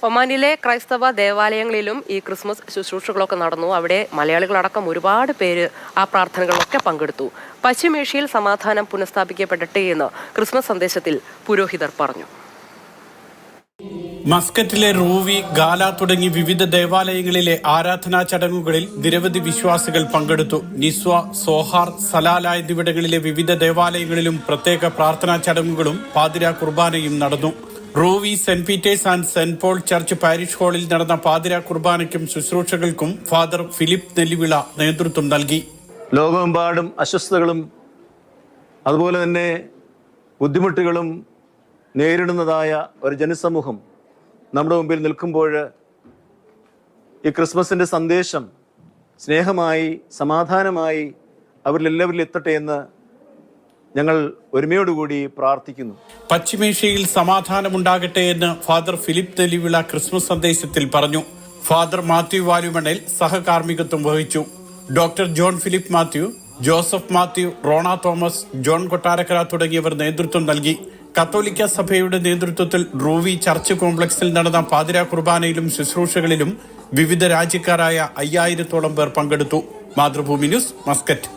ഒമാനിലെ ക്രൈസ്തവ ദേവാലയങ്ങളിലും ഈ ക്രിസ്മസ് ശുശ്രൂഷകളൊക്കെ നടന്നു. അവിടെ മലയാളികളടക്കം ഒരുപാട് പേര് ആ പ്രാർത്ഥനകളിലൊക്കെ പങ്കെടുത്തു. പശ്ചിമേഷ്യയിൽ സമാധാനം പുനഃസ്ഥാപിക്കപ്പെടട്ടെ എന്ന് ക്രിസ്മസ് സന്ദേശത്തിൽ പുരോഹിതർ പറഞ്ഞു. മസ്കറ്റിലെ റൂവി, ഗാല തുടങ്ങി വിവിധ ദേവാലയങ്ങളിലെ ആരാധനാ ചടങ്ങുകളിൽ നിരവധി വിശ്വാസികൾ പങ്കെടുത്തു. നിസ്വ, സോഹാർ, സലാല എന്നിവിടങ്ങളിലെ വിവിധ ദേവാലയങ്ങളിലും പ്രത്യേക പ്രാർത്ഥനാ ചടങ്ങുകളും പാതിരാ കുർബാനയും നടന്നു. Ruwi saint Peter's and saint Paul church parish ഹാളിൽ നടന്ന പാതിരാ കുർബാനയ്ക്കും ശുശ്രൂഷകൾക്കും ഫാദർ ഫിലിപ്പ് നെല്ലിവിള നേതൃത്വം നൽകി. ലോകമെമ്പാടും അസ്വസ്ഥതകളും അതുപോലെ തന്നെ ബുദ്ധിമുട്ടുകളും നേരിടുന്നതായ ഒരു ജനസമൂഹം നമ്മുടെ മുമ്പിൽ നിൽക്കുമ്പോൾ ഈ ക്രിസ്മസിൻ്റെ സന്ദേശം സ്നേഹമായി, സമാധാനമായി അവരിലെല്ലാവരിൽ എത്തട്ടെ എന്ന് ഞങ്ങൾ ഒരുമയോടുകൂടി പ്രാർത്ഥിക്കുന്നു. പശ്ചിമേഷ്യയിൽ സമാധാനമുണ്ടാകട്ടെ എന്ന് ഫാദർ ഫിലിപ്പ് നെല്ലിവിള ക്രിസ്മസ് സന്ദേശത്തിൽ പറഞ്ഞു. ഫാദർ മാത്യു വാലുമണൽ സഹകാർമ്മികത്വം വഹിച്ചു. Doctor John Philip Mathew, Joseph Mathew, Rona Thomas, John Kottarakkara തുടങ്ങിയവർ നേതൃത്വം നൽകി. കത്തോലിക്ക സഭയുടെ നേതൃത്വത്തിൽ റൂവി ചർച്ച് കോംപ്ലക്സിൽ നടന്ന പാതിരാ കുർബാനയിലും ശുശ്രൂഷകളിലും വിവിധ രാജ്യക്കാരായ 5000-ഓളം പേർ പങ്കെടുത്തു. Mathrubhumi news, Muscat.